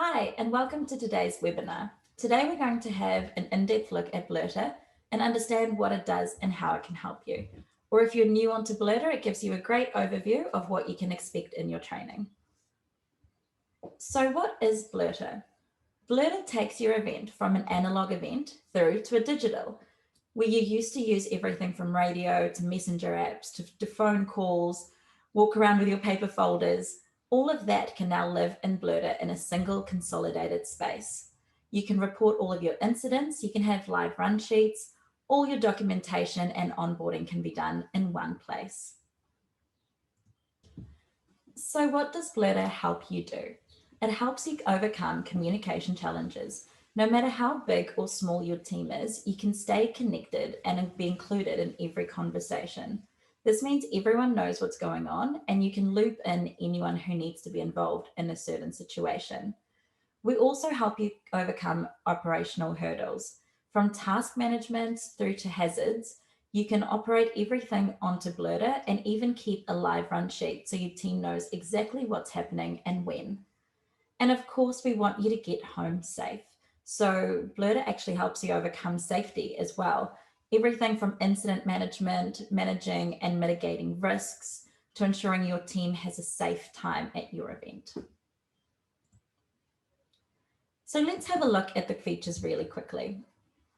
Hi, and welcome to today's webinar. Today we're going to have an in-depth look at Blerter and understand what it does and how it can help you. Or if you're new onto Blerter, it gives you a great overview of what you can expect in your training. So what is Blerter? Blerter takes your event from an analog event through to a digital, where you used to use everything from radio to messenger apps to phone calls, walk around with your paper folders. All of that can now live in Blerter in a single consolidated space. You can report all of your incidents, you can have live run sheets, all your documentation and onboarding can be done in one place. So what does Blerter help you do? It helps you overcome communication challenges. No matter how big or small your team is, you can stay connected and be included in every conversation. This means everyone knows what's going on and you can loop in anyone who needs to be involved in a certain situation. We also help you overcome operational hurdles. From task management through to hazards, you can operate everything onto Blerter and even keep a live run sheet so your team knows exactly what's happening and when. And of course, we want you to get home safe. So Blerter actually helps you overcome safety as well. Everything from incident management, managing and mitigating risks, to ensuring your team has a safe time at your event. So let's have a look at the features really quickly.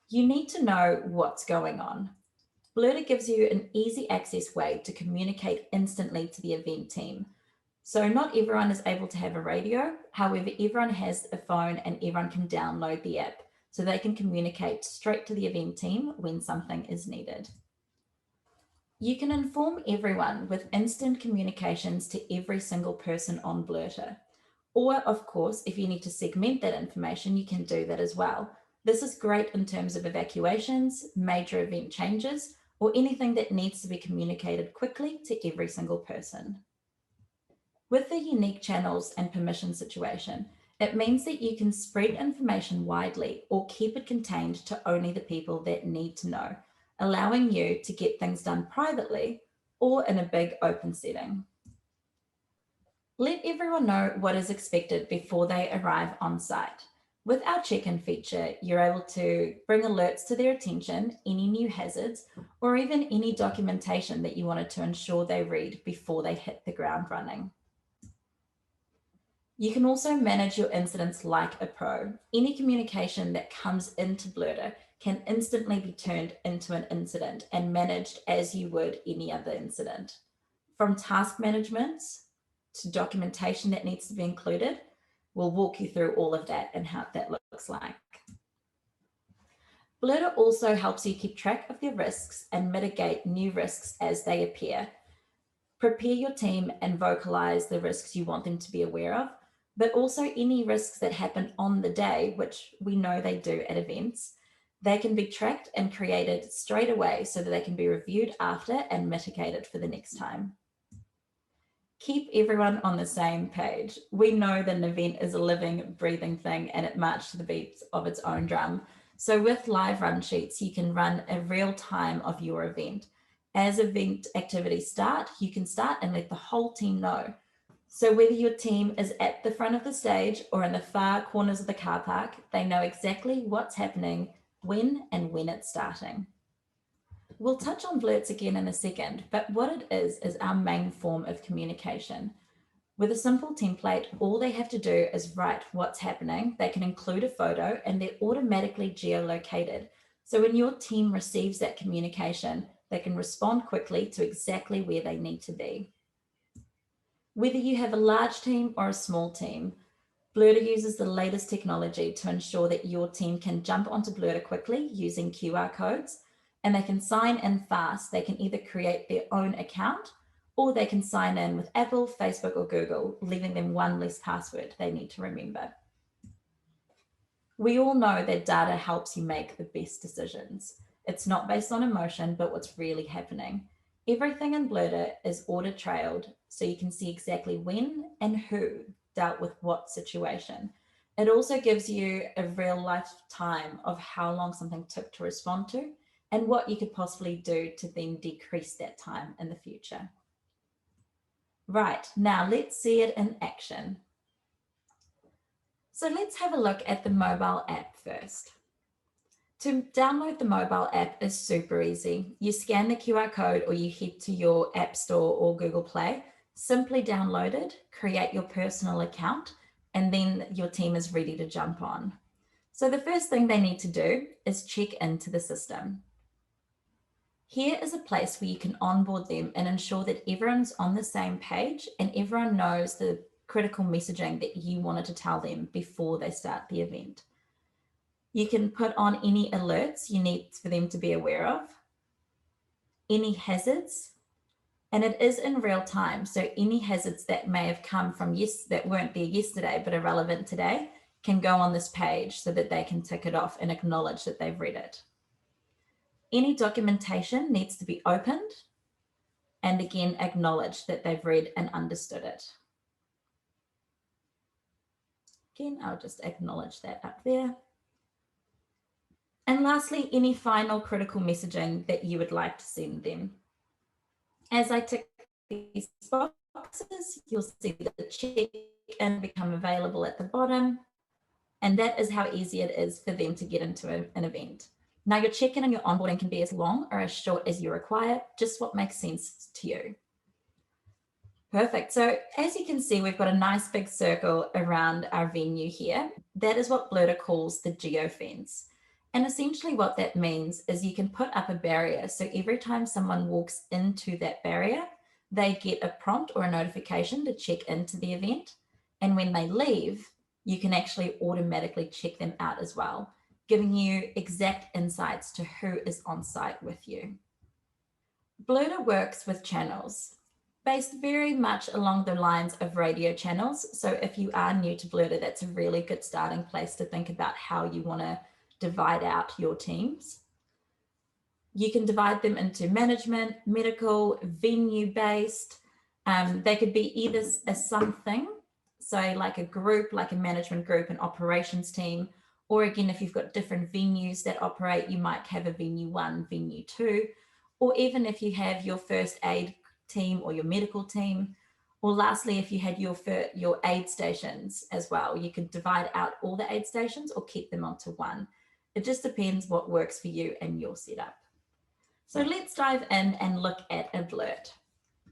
You need to know what's going on. Blerter gives you an easy access way to communicate instantly to the event team. So not everyone is able to have a radio. However, everyone has a phone and everyone can download the app so they can communicate straight to the event team when something is needed. You can inform everyone with instant communications to every single person on Blerter. Or of course, if you need to segment that information, you can do that as well. This is great in terms of evacuations, major event changes, or anything that needs to be communicated quickly to every single person. With the unique channels and permission situation, it means that you can spread information widely or keep it contained to only the people that need to know, allowing you to get things done privately or in a big open setting. Let everyone know what is expected before they arrive on site. With our check-in feature, you're able to bring alerts to their attention, any new hazards, or even any documentation that you wanted to ensure they read before they hit the ground running. You can also manage your incidents like a pro. Any communication that comes into Blerter can instantly be turned into an incident and managed as you would any other incident. From task management to documentation that needs to be included, we'll walk you through all of that and how that looks like. Blerter also helps you keep track of the risks and mitigate new risks as they appear. Prepare your team and vocalize the risks you want them to be aware of, but also any risks that happen on the day, which we know they do at events. They can be tracked and created straight away so that they can be reviewed after and mitigated for the next time. Keep everyone on the same page. We know that an event is a living, breathing thing and it marches to the beats of its own drum. So with live run sheets, you can run a real time of your event. As event activities start, you can start and let the whole team know. So whether your team is at the front of the stage or in the far corners of the car park, they know exactly what's happening, when and when it's starting. We'll touch on Blerts again in a second, but what it is our main form of communication. With a simple template, all they have to do is write what's happening. They can include a photo and they're automatically geolocated. So when your team receives that communication, they can respond quickly to exactly where they need to be. Whether you have a large team or a small team, Blerter uses the latest technology to ensure that your team can jump onto Blerter quickly using QR codes, and they can sign in fast. They can either create their own account or they can sign in with Apple, Facebook, or Google, leaving them one less password they need to remember. We all know that data helps you make the best decisions. It's not based on emotion, but what's really happening. Everything in Blerter is audit trailed, so you can see exactly when and who dealt with what situation. It also gives you a real life time of how long something took to respond to and what you could possibly do to then decrease that time in the future. Right, now let's see it in action. So let's have a look at the mobile app first. To download the mobile app is super easy. You scan the QR code or you head to your App Store or Google Play, simply download it, create your personal account, and then your team is ready to jump on. So the first thing they need to do is check into the system. Here is a place where you can onboard them and ensure that everyone's on the same page and everyone knows the critical messaging that you wanted to tell them before they start the event. You can put on any alerts you need for them to be aware of, any hazards, and it is in real time. So any hazards that may have come from that weren't there yesterday but are relevant today can go on this page so that they can tick it off and acknowledge that they've read it. Any documentation needs to be opened and again acknowledge that they've read and understood it. Again, I'll just acknowledge that up there. And lastly, any final critical messaging that you would like to send them. As I tick these boxes, you'll see the check-in become available at the bottom. And that is how easy it is for them to get into an event. Now your check-in and your onboarding can be as long or as short as you require, just what makes sense to you. Perfect. So as you can see, we've got a nice big circle around our venue here. That is what Blerter calls the geofence. And essentially what that means is you can put up a barrier. So every time someone walks into that barrier, they get a prompt or a notification to check into the event. And when they leave, you can actually automatically check them out as well, giving you exact insights to who is on site with you. Blerter works with channels based very much along the lines of radio channels. So if you are new to Blerter, that's a really good starting place to think about how you want to divide out your teams. You can divide them into management, medical, venue-based. They could be either a something, so like a group, like a management group, an operations team, or again, if you've got different venues that operate, you might have a venue 1, venue 2, or even if you have your first aid team or your medical team, or lastly, if you had your aid stations as well, you could divide out all the aid stations or keep them onto one. It just depends what works for you and your setup. So let's dive in and look at a alert.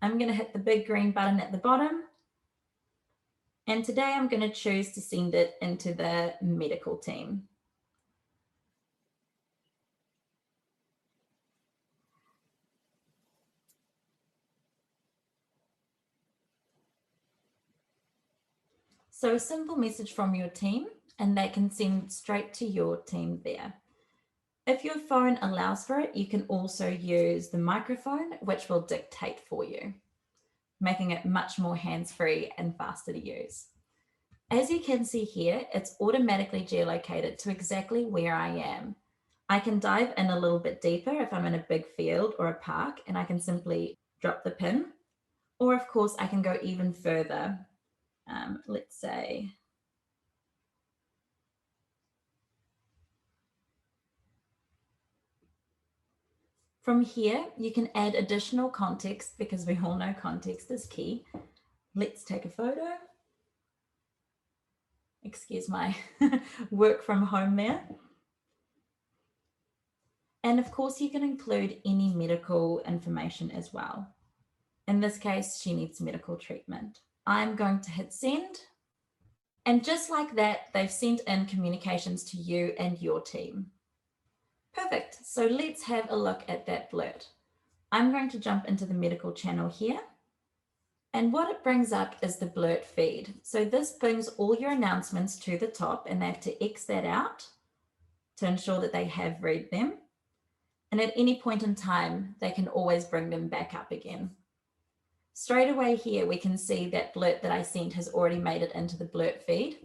I'm going to hit the big green button at the bottom. And today I'm going to choose to send it into the medical team. So a simple message from your team, and they can send straight to your team there. If your phone allows for it, you can also use the microphone, which will dictate for you, making it much more hands-free and faster to use. As you can see here, it's automatically geolocated to exactly where I am. I can dive in a little bit deeper if I'm in a big field or a park, and I can simply drop the pin. Or of course, I can go even further. Let's say, from here, you can add additional context because we all know context is key. Let's take a photo. Excuse my work from home there. And of course, you can include any medical information as well. In this case, she needs medical treatment. I'm going to hit send. And just like that, they've sent in communications to you and your team. Perfect. So let's have a look at that blurt. I'm going to jump into the medical channel here. And what it brings up is the blurt feed. So this brings all your announcements to the top, and they have to X that out to ensure that they have read them. And at any point in time, they can always bring them back up again. Straight away here, we can see that blurt that I sent has already made it into the blurt feed.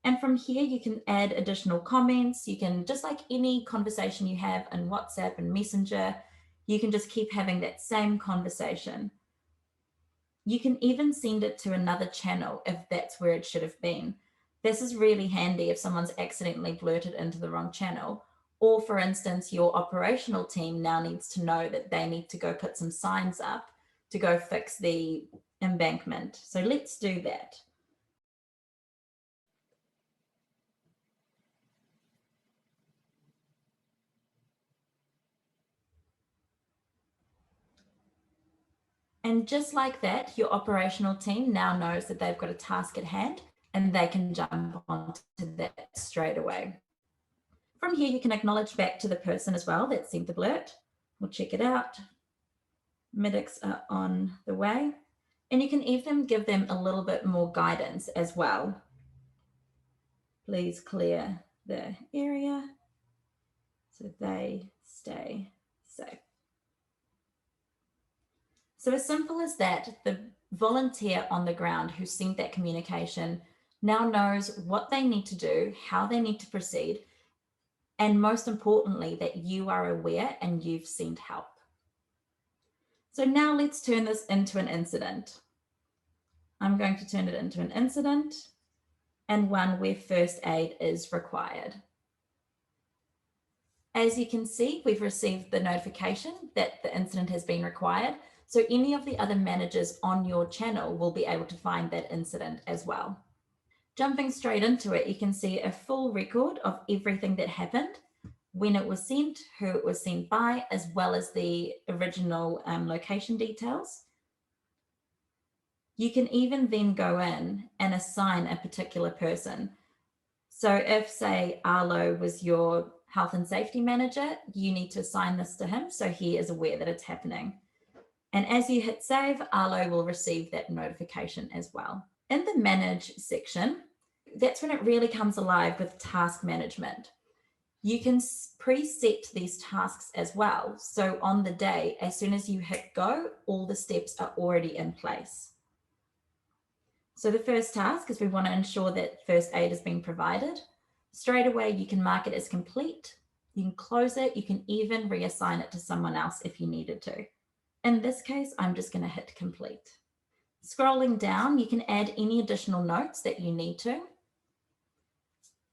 And from here, you can add additional comments. You can, just like any conversation you have in WhatsApp and Messenger, you can just keep having that same conversation. You can even send it to another channel if that's where it should have been. This is really handy if someone's accidentally blurted into the wrong channel. Or for instance, your operational team now needs to know that they need to go put some signs up to go fix the embankment. So let's do that. And just like that, your operational team now knows that they've got a task at hand and they can jump onto that straight away. From here, you can acknowledge back to the person as well that sent the blurt. We'll check it out. Medics are on the way. And you can even give them a little bit more guidance as well. Please clear the area so they stay safe. So as simple as that, the volunteer on the ground who sent that communication now knows what they need to do, how they need to proceed, and most importantly, that you are aware and you've sent help. So now let's turn this into an incident. I'm going to turn it into an incident and one where first aid is required. As you can see, we've received the notification that the incident has been required. So any of the other managers on your channel will be able to find that incident as well. Jumping straight into it, you can see a full record of everything that happened, when it was sent, who it was sent by, as well as the original location details. You can even then go in and assign a particular person. So if, say, Arlo was your health and safety manager, you need to assign this to him so he is aware that it's happening. And as you hit save, Arlo will receive that notification as well. In the manage section, that's when it really comes alive with task management. You can preset these tasks as well. So on the day, as soon as you hit go, all the steps are already in place. So the first task is we want to ensure that first aid has been provided. Straight away, you can mark it as complete. You can close it. You can even reassign it to someone else if you needed to. In this case, I'm just going to hit complete. Scrolling down, you can add any additional notes that you need to.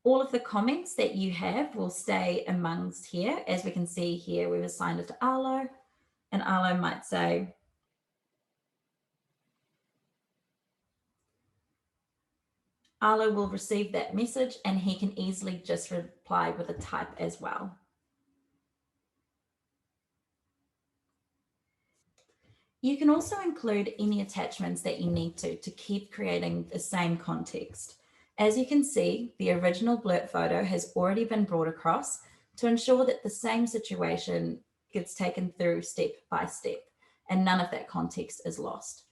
All of the comments that you have will stay amongst here. As we can see here, we've assigned it to Arlo, and Arlo might say, Arlo will receive that message and he can easily just reply with a type as well. You can also include any attachments that you need to keep creating the same context. As you can see, the original blurt photo has already been brought across to ensure that the same situation gets taken through step by step and none of that context is lost.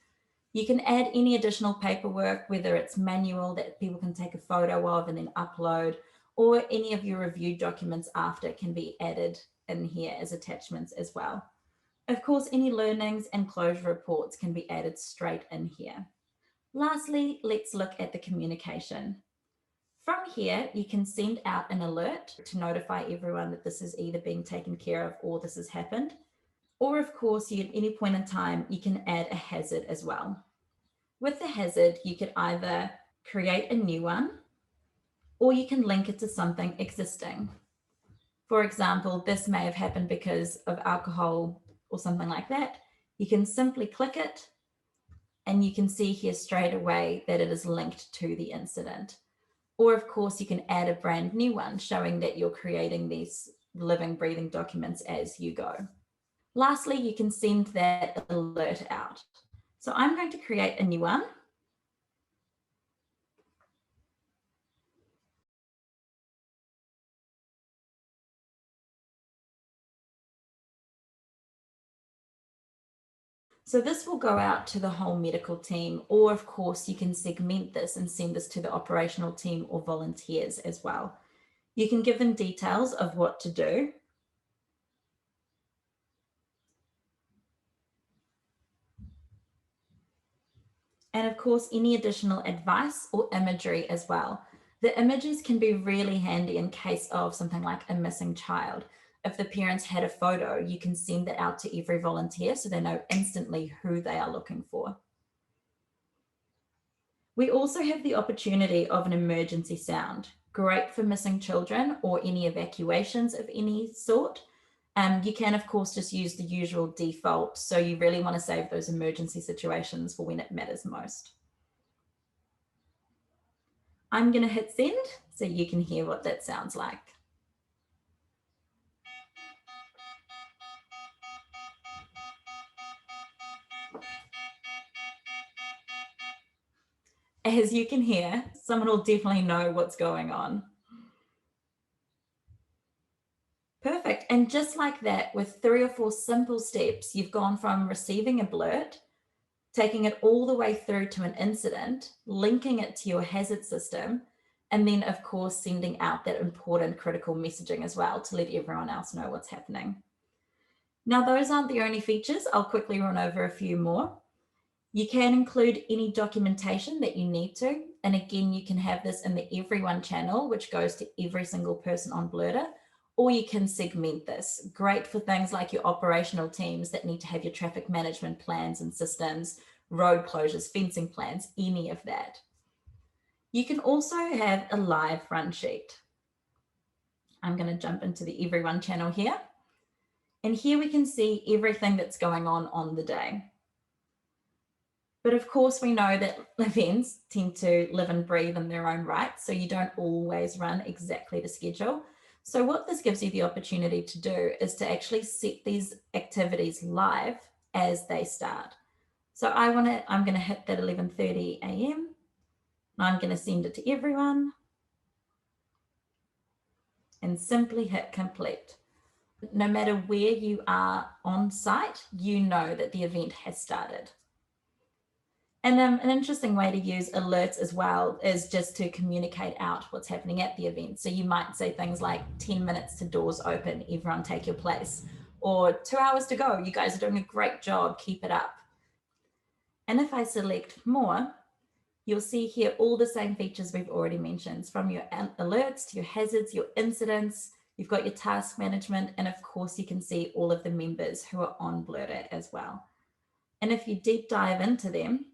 You can add any additional paperwork, whether it's manual that people can take a photo of and then upload, or any of your review documents after can be added in here as attachments as well. Of course, any learnings and closure reports can be added straight in here. Lastly, let's look at the communication. From here, you can send out an alert to notify everyone that this is either being taken care of or this has happened. Or of course, at any point in time, you can add a hazard as well. With the hazard, you could either create a new one or you can link it to something existing. For example, this may have happened because of alcohol or something like that. You can simply click it and you can see here straight away that it is linked to the incident. Or of course, you can add a brand new one showing that you're creating these living, breathing documents as you go. Lastly, you can send that alert out. So I'm going to create a new one. So this will go out to the whole medical team, or of course you can segment this and send this to the operational team or volunteers as well. You can give them details of what to do. And of course, any additional advice or imagery as well. The images can be really handy in case of something like a missing child. If the parents had a photo, you can send that out to every volunteer so they know instantly who they are looking for. We also have the opportunity of an emergency sound, great for missing children or any evacuations of any sort. You can, of course, just use the usual default. So you really want to save those emergency situations for when it matters most. I'm going to hit send so you can hear what that sounds like. as you can hear, someone will definitely know what's going on. Perfect. And just like that, with 3 or 4 simple steps, you've gone from receiving a blurt, taking it all the way through to an incident, linking it to your hazard system, and then of course sending out that important critical messaging as well to let everyone else know what's happening. Now, those aren't the only features. I'll quickly run over a few more. You can include any documentation that you need to. And again, you can have this in the everyone channel, which goes to every single person on Blerter, or you can segment this. Great for things like your operational teams that need to have your traffic management plans and systems, road closures, fencing plans, any of that. You can also have a live run sheet. I'm going to jump into the everyone channel here. And here we can see everything that's going on the day. But of course, we know that events tend to live and breathe in their own right, so you don't always run exactly to schedule. So what this gives you the opportunity to do is to actually set these activities live as they start. So I'm going to hit that 11:30 a.m. I'm going to send it to everyone and simply hit complete. No matter where you are on site, you know that the event has started. And an interesting way to use alerts as well is just to communicate out what's happening at the event. So you might say things like 10 minutes to doors open, everyone take your place, or 2 hours to go, you guys are doing a great job, keep it up. And if I select more, you'll see here all the same features we've already mentioned, from your alerts to your hazards, your incidents, you've got your task management, and of course you can see all of the members who are on Blerter as well. And if you deep dive into them,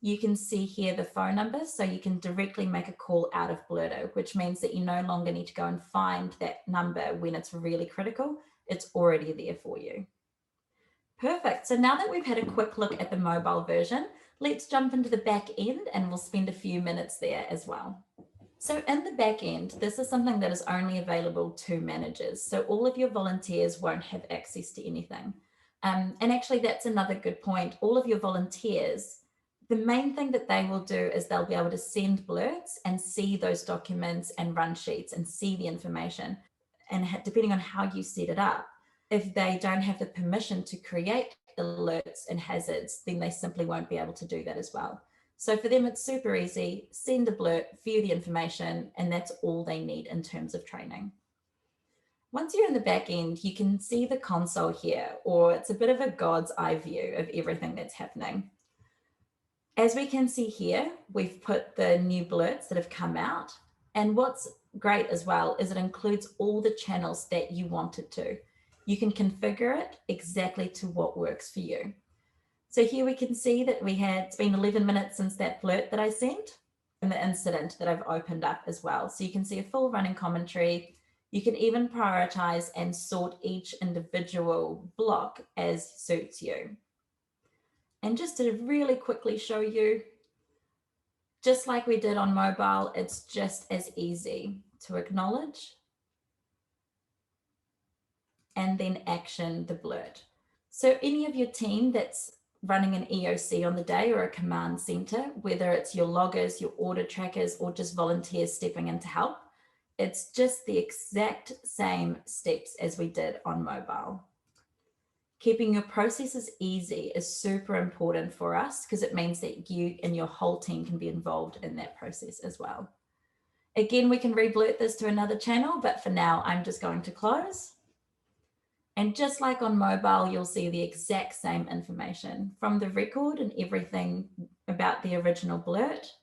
you can see here the phone number, so you can directly make a call out of Blerter, which means that you no longer need to go and find that number when it's really critical. It's already there for you. Perfect. So now that we've had a quick look at the mobile version, let's jump into the back end and we'll spend a few minutes there as well. So in the back end, this is something that is only available to managers. So all of your volunteers won't have access to anything. And actually, that's another good point. All of your volunteers, the main thing that they will do is they'll be able to send blerts and see those documents and run sheets and see the information. And depending on how you set it up, if they don't have the permission to create alerts and hazards, then they simply won't be able to do that as well. So for them, it's super easy. Send a blurt, view the information, and that's all they need in terms of training. Once you're in the back end, you can see the console here, or it's a bit of a God's eye view of everything that's happening. As we can see here, we've put the new blerts that have come out. And what's great as well is it includes all the channels that you want it to. You can configure it exactly to what works for you. So here we can see that it's been 11 minutes since that blurt that I sent and the incident that I've opened up as well. So you can see a full running commentary. You can even prioritize and sort each individual block as suits you. And just to really quickly show you, just like we did on mobile, it's just as easy to acknowledge and then action the blurt. So any of your team that's running an EOC on the day or a command center, whether it's your loggers, your order trackers, or just volunteers stepping in to help, it's just the exact same steps as we did on mobile. Keeping your processes easy is super important for us because it means that you and your whole team can be involved in that process as well. Again, we can reblurt this to another channel, but for now, I'm just going to close. And just like on mobile, you'll see the exact same information from the record and everything about the original blurt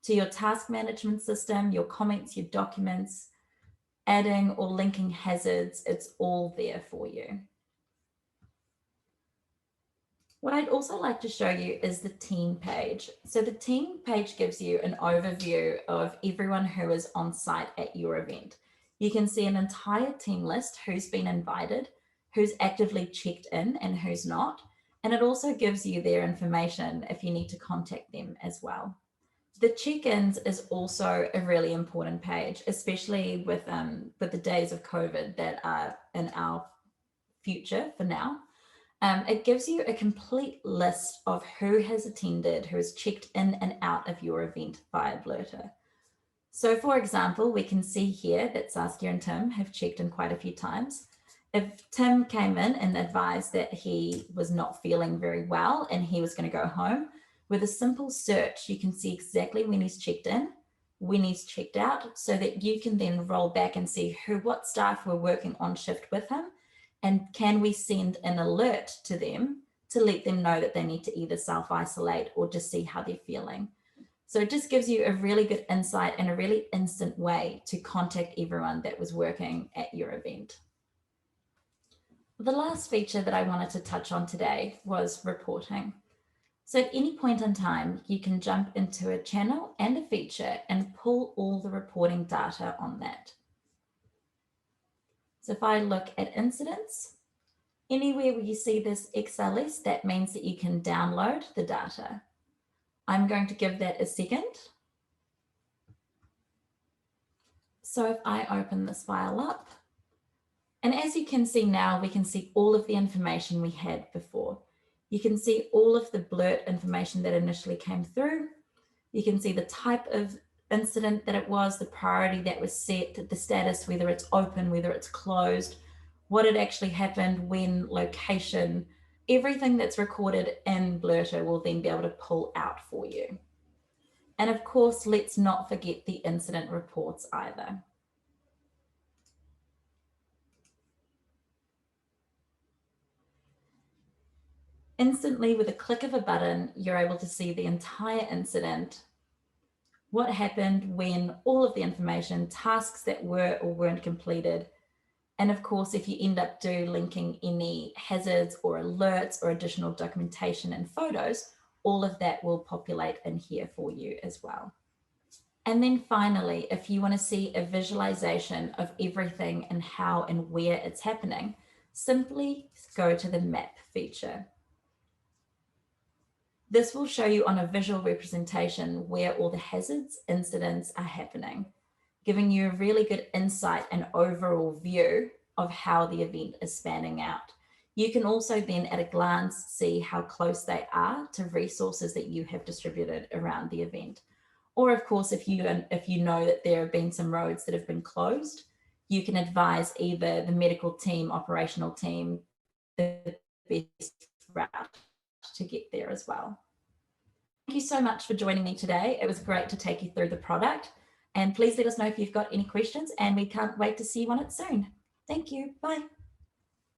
to your task management system, your comments, your documents, adding or linking hazards. It's all there for you. What I'd also like to show you is the team page. So the team page gives you an overview of everyone who is on site at your event. You can see an entire team list, who's been invited, who's actively checked in and who's not. And it also gives you their information if you need to contact them as well. The check-ins is also a really important page, especially with the days of COVID that are in our future for now. It gives you a complete list of who has attended, who has checked in and out of your event via Blerter. So for example, we can see here that Saskia and Tim have checked in quite a few times. If Tim came in and advised that he was not feeling very well and he was going to go home, with a simple search, you can see exactly when he's checked in, when he's checked out, so that you can then roll back and see what staff were working on shift with him, and can we send an alert to them to let them know that they need to either self-isolate or just see how they're feeling. So it just gives you a really good insight and a really instant way to contact everyone that was working at your event. The last feature that I wanted to touch on today was reporting. So at any point in time, you can jump into a channel and a feature and pull all the reporting data on that. So if I look at incidents, anywhere where you see this XLS, that means that you can download the data. I'm going to give that a second. So if I open this file up, and as you can see now, we can see all of the information we had before. You can see all of the blurt information that initially came through. You can see the type of incident that it was, the priority that was set, the status, whether it's open, whether it's closed, what had actually happened, when, location, everything that's recorded in Blerter will then be able to pull out for you. And of course, let's not forget the incident reports either. Instantly, with a click of a button, you're able to see the entire incident, what happened, when, all of the information, tasks that were or weren't completed. And of course, if you end up linking any hazards or alerts or additional documentation and photos, all of that will populate in here for you as well. And then finally, if you want to see a visualization of everything and how and where it's happening, simply go to the map feature. This will show you on a visual representation where all the hazards, incidents are happening, giving you a really good insight and overall view of how the event is spanning out. You can also then at a glance see how close they are to resources that you have distributed around the event. Or of course, if you know that there have been some roads that have been closed, you can advise either the medical team, operational team, the best route to get there as well. Thank you so much for joining me today. It was great to take you through the product, and please let us know if you've got any questions, and we can't wait to see you on it soon. Thank you. Bye.